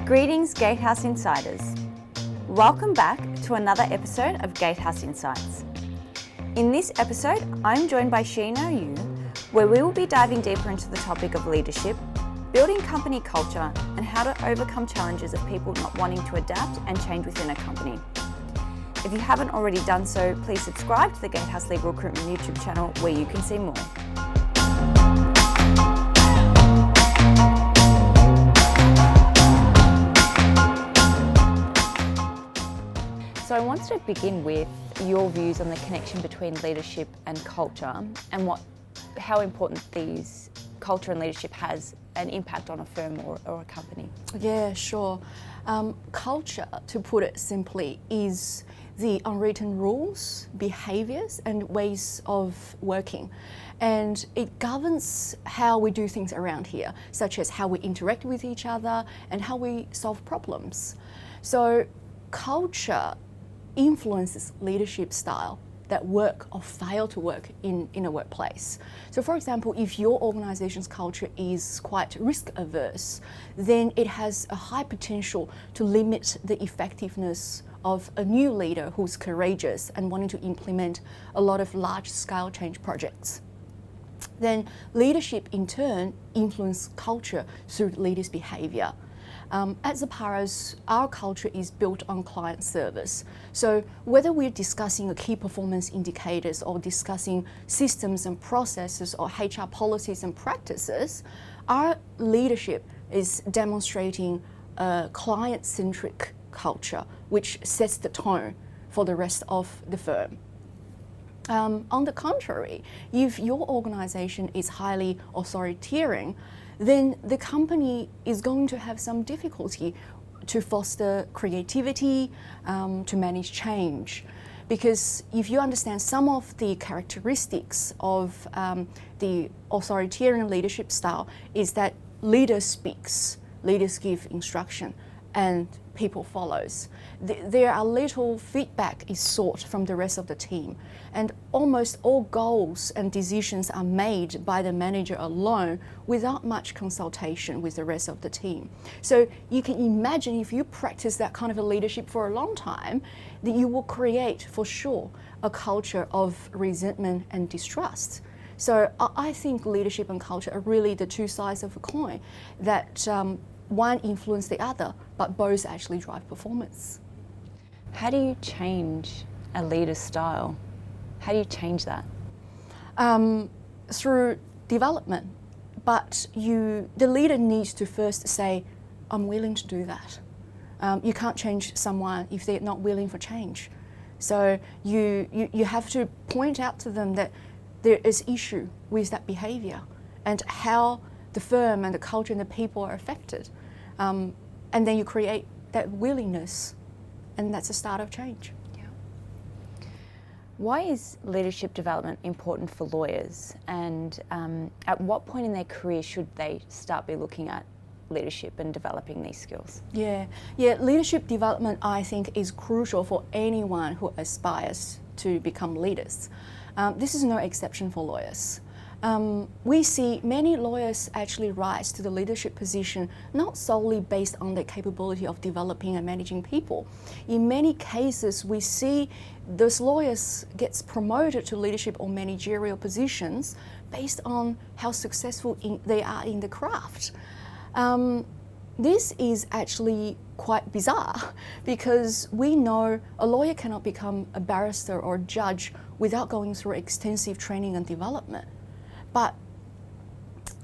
Greetings, Gatehouse Insiders. Welcome back to another episode of Gatehouse Insights. In this episode, I'm joined by Shino Yu, where we will be diving deeper into the topic of leadership, building company culture, and how to overcome challenges of people not wanting to adapt and change within a company. If you haven't already done so, please subscribe to the Gatehouse Legal Recruitment YouTube channel where you can see more. So I wanted to begin with your views on the connection between leadership and culture and how important these culture and leadership has an impact on a firm or a company. Yeah, sure. Culture, to put it simply, is the unwritten rules, behaviours and ways of working. And it governs how we do things around here, such as how we interact with each other and how we solve problems. So culture influences leadership style that work or fail to work in a workplace. So for example, if your organization's culture is quite risk averse, then it has a high potential to limit the effectiveness of a new leader who's courageous and wanting to implement a lot of large scale change projects. Then leadership in turn influences culture through leaders' behavior. At Zaparas, our culture is built on client service. So whether we're discussing a key performance indicators or discussing systems and processes or HR policies and practices, our leadership is demonstrating a client-centric culture, which sets the tone for the rest of the firm. On the contrary, if your organization is highly authoritarian, then the company is going to have some difficulty to foster creativity, to manage change. Because if you understand some of the characteristics of the authoritarian leadership style is that leader speaks, leaders give instruction, and people follows. There are little feedback is sought from the rest of the team, and almost all goals and decisions are made by the manager alone without much consultation with the rest of the team. So you can imagine if you practice that kind of a leadership for a long time, that you will create for sure a culture of resentment and distrust. So I think leadership and culture are really the two sides of a coin that one influence the other, but both actually drive performance. How do you change a leader's style? How do you change that? Through development, but the leader needs to first say, I'm willing to do that. You can't change someone if they're not willing for change. So you have to point out to them that there is issue with that behaviour and how the firm and the culture and the people are affected. And then you create that willingness, and that's the start of change. Yeah. Why is leadership development important for lawyers, and at what point in their career should they start be looking at leadership and developing these skills? Yeah, leadership development I think is crucial for anyone who aspires to become leaders. This is no exception for lawyers. We see many lawyers actually rise to the leadership position not solely based on their capability of developing and managing people. In many cases, we see those lawyers gets promoted to leadership or managerial positions based on how successful they are in the craft. This is actually quite bizarre because we know a lawyer cannot become a barrister or judge without going through extensive training and development. But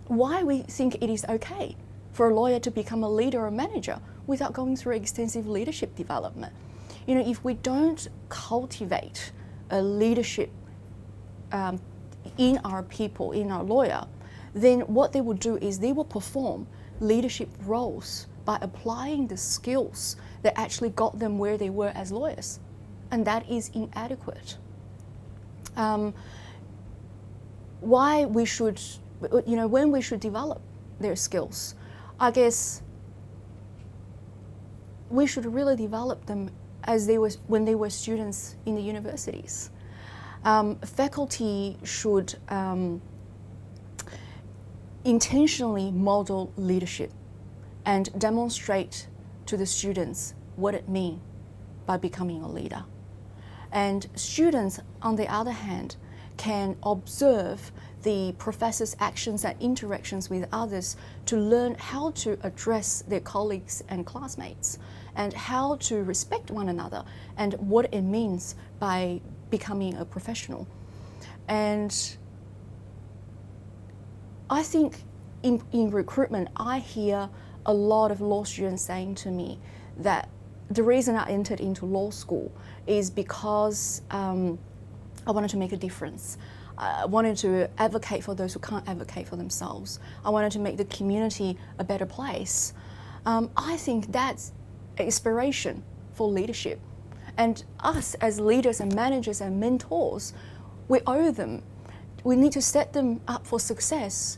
why we think it is okay for a lawyer to become a leader or manager without going through extensive leadership development? You know, if we don't cultivate a leadership in our people, in our lawyer, then what they will do is they will perform leadership roles by applying the skills that actually got them where they were as lawyers. And that is inadequate. Why we should, when we should develop their skills, I guess we should really develop them when they were students in the universities. Faculty should intentionally model leadership and demonstrate to the students what it means by becoming a leader. And students, on the other hand, can observe the professor's actions and interactions with others to learn how to address their colleagues and classmates, and how to respect one another, and what it means by becoming a professional. And I think in recruitment, I hear a lot of law students saying to me that the reason I entered into law school is because I wanted to make a difference. I wanted to advocate for those who can't advocate for themselves. I wanted to make the community a better place. I think that's inspiration for leadership. And us as leaders and managers and mentors, we owe them. We need to set them up for success,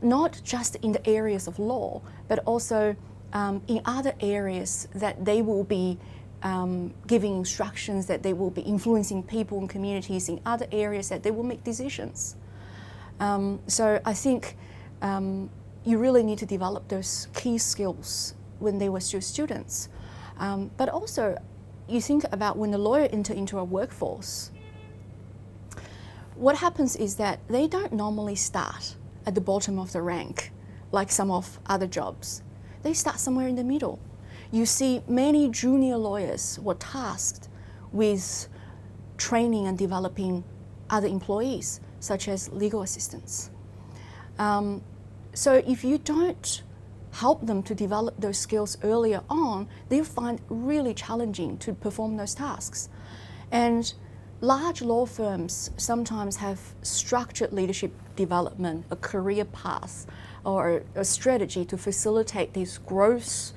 not just in the areas of law, but also in other areas that they will be giving instructions, that they will be influencing people and communities, in other areas that they will make decisions. So I think you really need to develop those key skills when they were still students. But also, you think about when the lawyer enter into a workforce, what happens is that they don't normally start at the bottom of the rank like some of other jobs. They start somewhere in the middle. You see many junior lawyers were tasked with training and developing other employees, such as legal assistants. So if you don't help them to develop those skills earlier on, they'll find it really challenging to perform those tasks. And large law firms sometimes have structured leadership development, a career path, or a strategy to facilitate this growth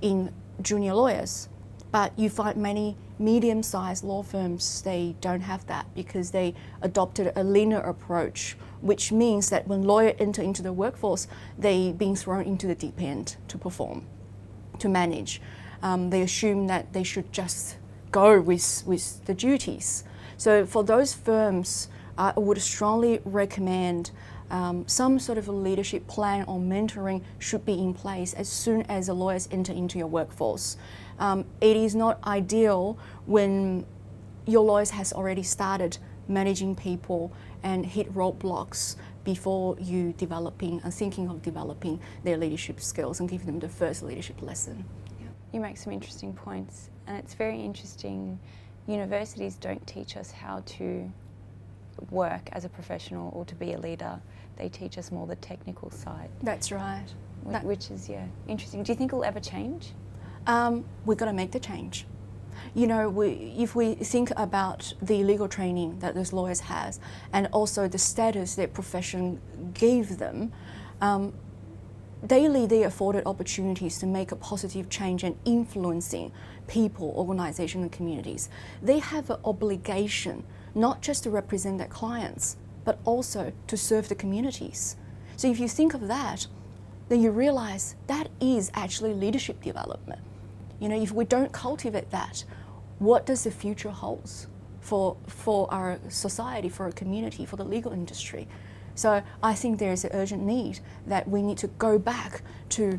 in junior lawyers. But you find many medium-sized law firms, they don't have that because they adopted a linear approach, which means that when lawyers enter into the workforce, they're being thrown into the deep end to perform, to manage. They assume that they should just go with the duties. So for those firms, I would strongly recommend some sort of a leadership plan or mentoring should be in place as soon as the lawyers enter into your workforce. It is not ideal when your lawyers has already started managing people and hit roadblocks before you developing and thinking of developing their leadership skills and giving them the first leadership lesson. Yeah. You make some interesting points, and it's very interesting. Universities don't teach us how to work as a professional or to be a leader. They teach us more the technical side. That's right. Which is, interesting. Do you think it'll ever change? We've got to make the change. You know, if we think about the legal training that those lawyers has, and also the status their profession gave them, daily they afforded opportunities to make a positive change and influencing people, organisations and communities. They have an obligation not just to represent their clients, but also to serve the communities. So if you think of that, then you realise that is actually leadership development. You know, if we don't cultivate that, what does the future holds for our society, for our community, for the legal industry? So I think there is an urgent need that we need to go back to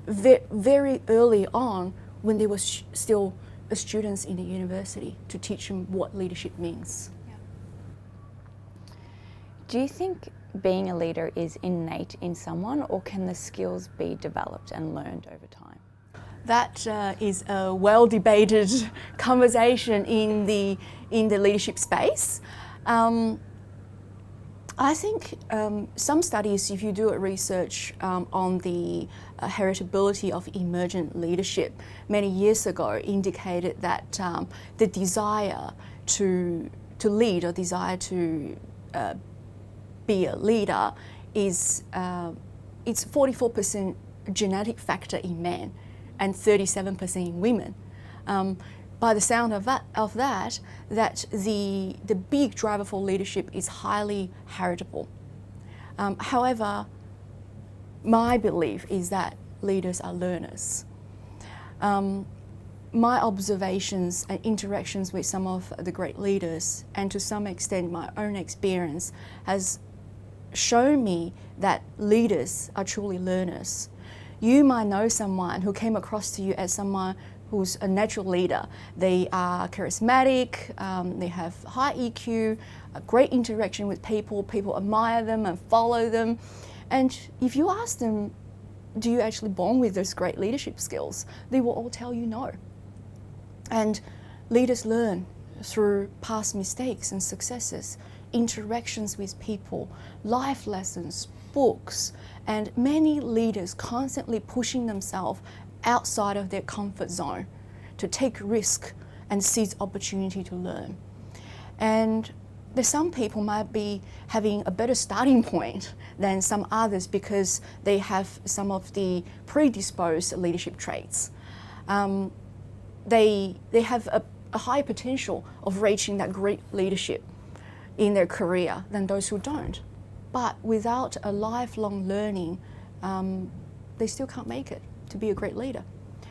very early on when they were still students in the university to teach them what leadership means. Yeah. Do you think being a leader is innate in someone, or can the skills be developed and learned over time? That is a well-debated conversation in the leadership space. I think some studies, if you do a research on the heritability of emergent leadership many years ago, indicated that the desire to lead or desire to be a leader is it's 44% genetic factor in men and 37% in women. By the sound of that the big driver for leadership is highly heritable. However, my belief is that leaders are learners. My observations and interactions with some of the great leaders, and to some extent my own experience, has shown me that leaders are truly learners. you might know someone who came across to you as someone who's a natural leader. They are charismatic, they have high EQ, a great interaction with people, people admire them and follow them. And if you ask them, do you actually born with those great leadership skills? They will all tell you no. And leaders learn through past mistakes and successes, interactions with people, life lessons, books, and many leaders constantly pushing themselves outside of their comfort zone to take risk and seize opportunity to learn. And there's some people might be having a better starting point than some others because they have some of the predisposed leadership traits. They have a high potential of reaching that great leadership in their career than those who don't. But without a lifelong learning, they still can't make it to be a great leader.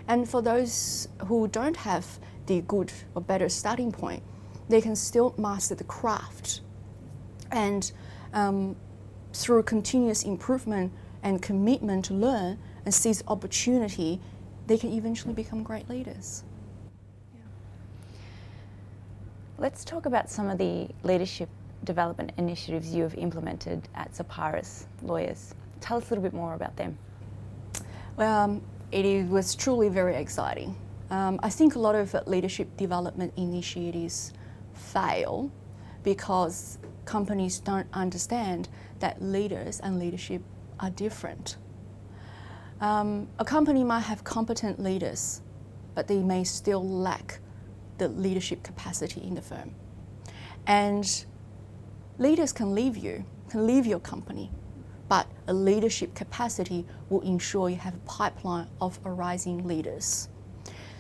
And for those who don't have the good or better starting point, they can still master the craft. And through continuous improvement and commitment to learn and seize opportunity, they can eventually become great leaders. Let's talk about some of the leadership development initiatives you have implemented at Zaparas Lawyers. Tell us a little bit more about them. Well, it was truly very exciting. I think a lot of leadership development initiatives fail because companies don't understand that leaders and leadership are different. A company might have competent leaders, but they may still lack the leadership capacity in the firm. And leaders can leave your company, but a leadership capacity will ensure you have a pipeline of arising leaders.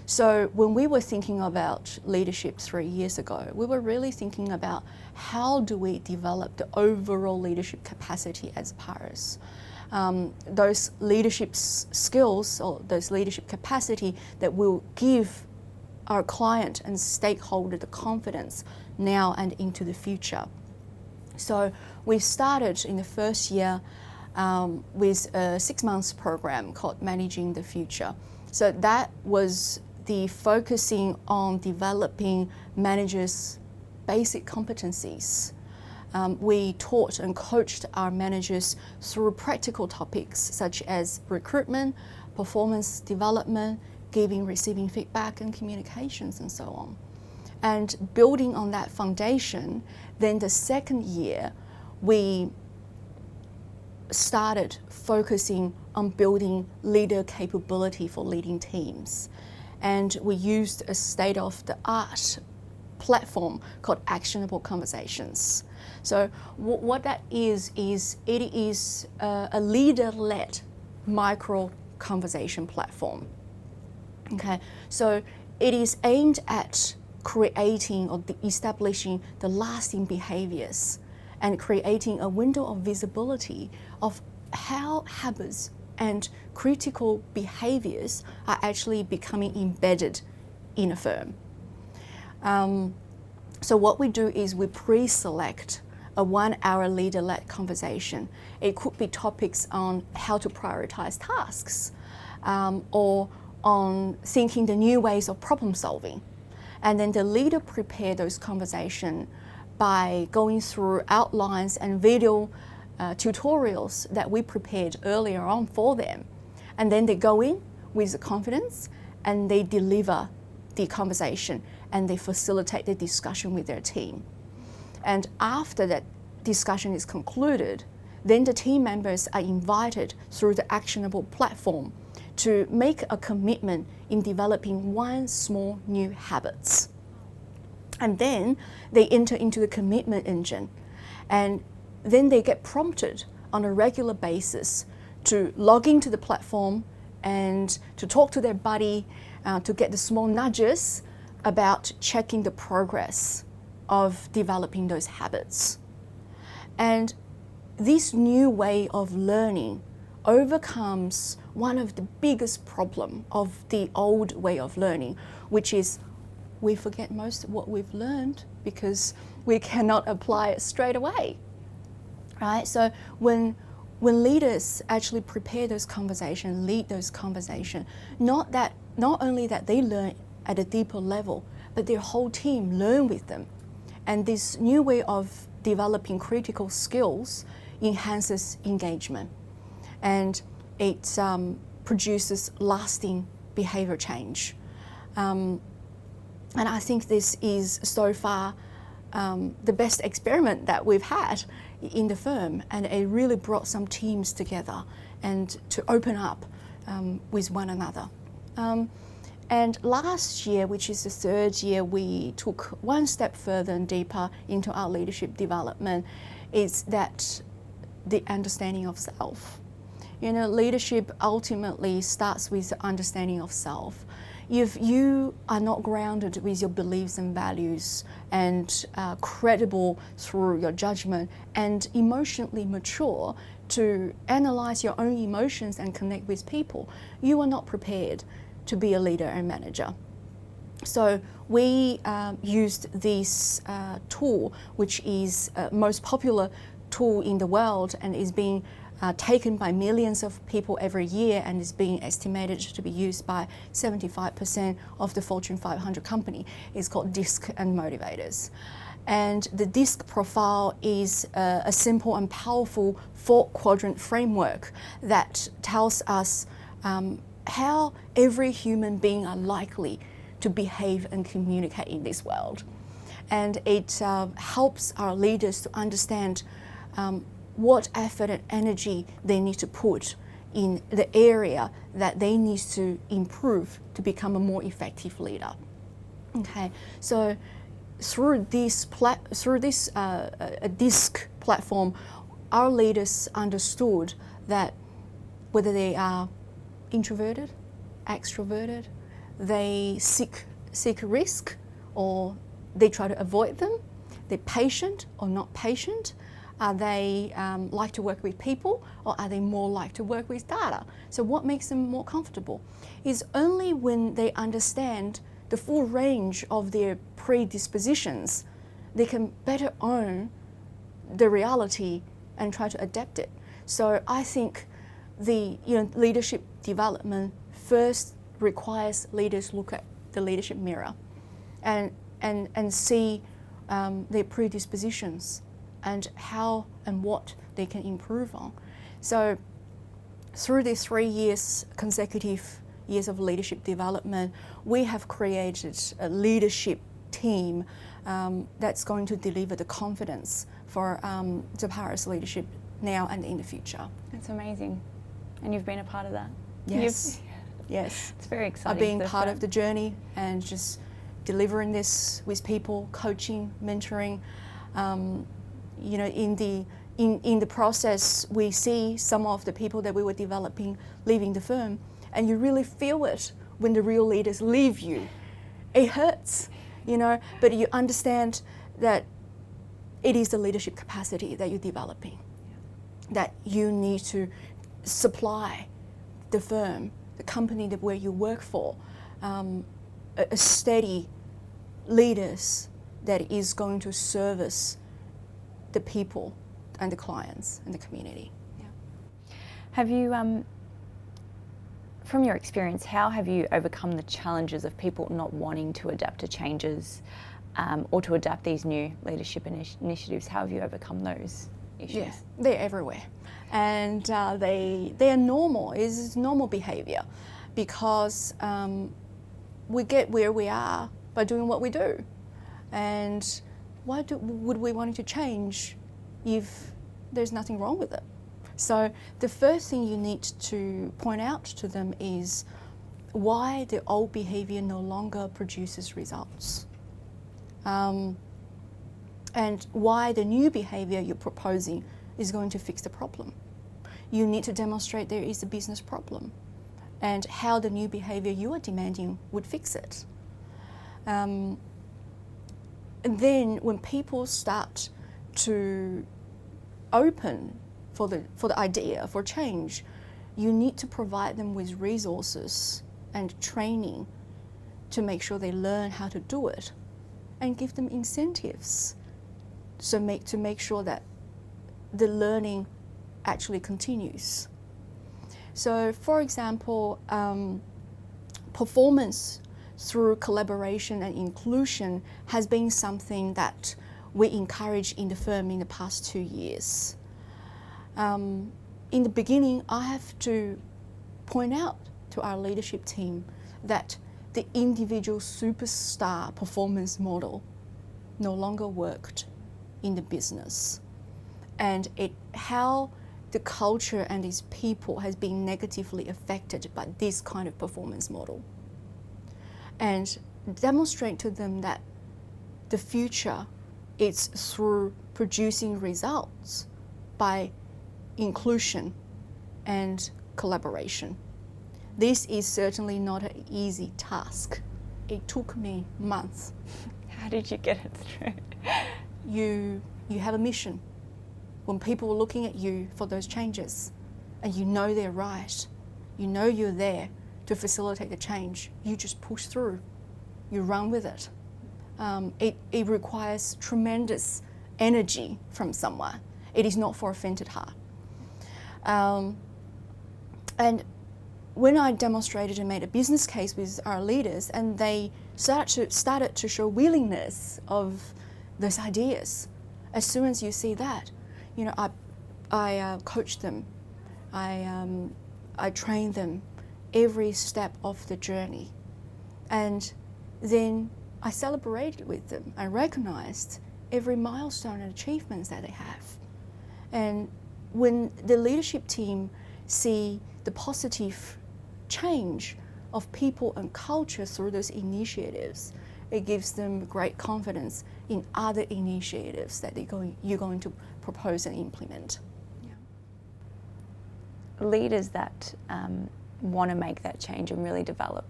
So when we were thinking about leadership 3 years ago, we were really thinking about how do we develop the overall leadership capacity as Zaparas. Those leadership skills or those leadership capacity that will give our client and stakeholder the confidence now and into the future. So we started in the first year with a 6 months program called Managing the Future. So that was the focusing on developing managers' basic competencies. We taught and coached our managers through practical topics such as recruitment, performance development, giving, receiving feedback and communications and so on. And building on that foundation, then the second year, we started focusing on building leader capability for leading teams. And we used a state-of-the-art platform called Actionable Conversations. So what that is it is a leader-led micro conversation platform. Okay, so it is aimed at creating or establishing the lasting behaviors and creating a window of visibility of how habits and critical behaviors are actually becoming embedded in a firm. So what we do is we pre-select a 1 hour leader-led conversation. It could be topics on how to prioritize tasks or on thinking the new ways of problem solving. And then the leader prepare those conversations by going through outlines and video tutorials that we prepared earlier on for them. And then they go in with the confidence and they deliver the conversation and they facilitate the discussion with their team. And after that discussion is concluded, then the team members are invited through the actionable platform to make a commitment in developing one small new habits. And then they enter into the commitment engine. And then they get prompted on a regular basis to log into the platform and to talk to their buddy, to get the small nudges about checking the progress of developing those habits. And this new way of learning overcomes one of the biggest problems of the old way of learning, which is we forget most of what we've learned because we cannot apply it straight away, right? So when when leaders actually prepare those conversations, lead those conversations, not only that they learn at a deeper level, but their whole team learn with them. And this new way of developing critical skills enhances engagement, and it produces lasting behavior change. And I think this is so far the best experiment that we've had in the firm, and it really brought some teams together and to open up with one another. And last year, which is the third year, we took one step further and deeper into our leadership development, is that the understanding of self. You know, leadership ultimately starts with the understanding of self. If you are not grounded with your beliefs and values and credible through your judgment and emotionally mature to analyze your own emotions and connect with people, you are not prepared to be a leader and manager. So we used this tool, which is most popular tool in the world and is being taken by millions of people every year, and is being estimated to be used by 75% of the Fortune 500 company. It's called DISC and Motivators. And the DISC profile is a simple and powerful 4-quadrant framework that tells us how every human being are likely to behave and communicate in this world. And it helps our leaders to understand what effort and energy they need to put in the area that they need to improve to become a more effective leader. Okay, so through this DISC platform, our leaders understood that whether they are introverted, extroverted, they seek risk or they try to avoid them, they're patient or not patient, are they like to work with people, or are they more like to work with data? So what makes them more comfortable is only when they understand the full range of their predispositions, they can better own the reality and try to adapt it. So I think the leadership development first requires leaders look at the leadership mirror and see their predispositions and how and what they can improve on. So through these 3 consecutive years of leadership development, we have created a leadership team that's going to deliver the confidence for Zaparas leadership now and in the future. That's amazing. And you've been a part of that? Yes. Yes. It's very exciting. I've been part of the journey and just delivering this with people, coaching, mentoring. In the process, we see some of the people that we were developing leaving the firm, and you really feel it when the real leaders leave you. It hurts, but you understand that it is the leadership capacity that you're developing, that you need to supply the firm, the company where you work for, a steady leaders that is going to service the people and the clients and the community. Yeah. Have you, from your experience, how have you overcome the challenges of people not wanting to adapt to changes or to adapt these new leadership initiatives? How have you overcome those issues? Yeah, they're everywhere. And they are normal. It's normal behavior because we get where we are by doing what we do. And why would we want to change if there's nothing wrong with it? So the first thing you need to point out to them is why the old behavior no longer produces results. And why the new behavior you're proposing is going to fix the problem. You need to demonstrate there is a business problem and how the new behavior you are demanding would fix it. And then when people start to open for the idea, for change, you need to provide them with resources and training to make sure they learn how to do it, and give them incentives to make sure that the learning actually continues. So, for example, performance through collaboration and inclusion has been something that we encourage in the firm in the past 2 years. In the beginning, I have to point out to our leadership team that the individual superstar performance model no longer worked in the business, and how the culture and its people has been negatively affected by this kind of performance model, and demonstrate to them that the future is through producing results by inclusion and collaboration. This is certainly not an easy task. It took me months. How did you get it through? You have a mission. When people are looking at you for those changes, and you know they're right, you know you're there to facilitate the change, you just push through. You run with it. It requires tremendous energy from someone. It is not for a fainted heart. And when I demonstrated and made a business case with our leaders, and they started to show willingness of those ideas, as soon as you see that, you know, I coach them, I train them every step of the journey, and then I celebrated with them. I recognized every milestone and achievements that they have. And when the leadership team see the positive change of people and culture through those initiatives, it gives them great confidence in other initiatives that you're going to propose and implement. Leaders that want to make that change and really develop,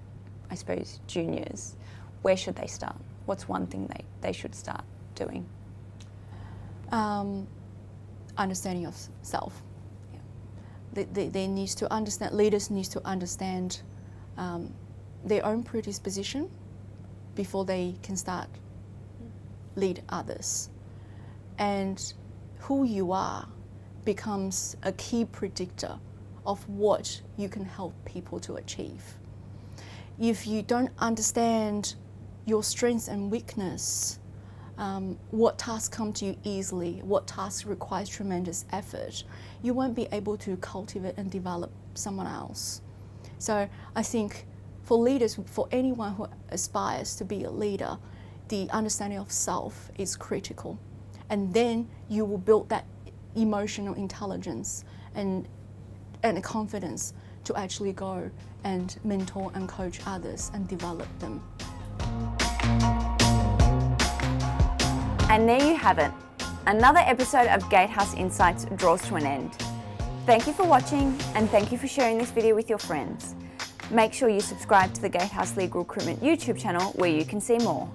I suppose, juniors, where should they start? What's one thing they should start doing? Understanding of self. They needs to understand, leaders need to understand their own predisposition before they can start lead others. And who you are becomes a key predictor of what you can help people to achieve. If you don't understand your strengths and weakness, what tasks come to you easily, what tasks requires tremendous effort, you won't be able to cultivate and develop someone else. So I think for leaders, for anyone who aspires to be a leader, the understanding of self is critical. And then you will build that emotional intelligence and a confidence to actually go and mentor and coach others and develop them. And there you have it. Another episode of Gatehouse Insights draws to an end. Thank you for watching, and thank you for sharing this video with your friends. Make sure you subscribe to the Gatehouse Legal Recruitment YouTube channel where you can see more.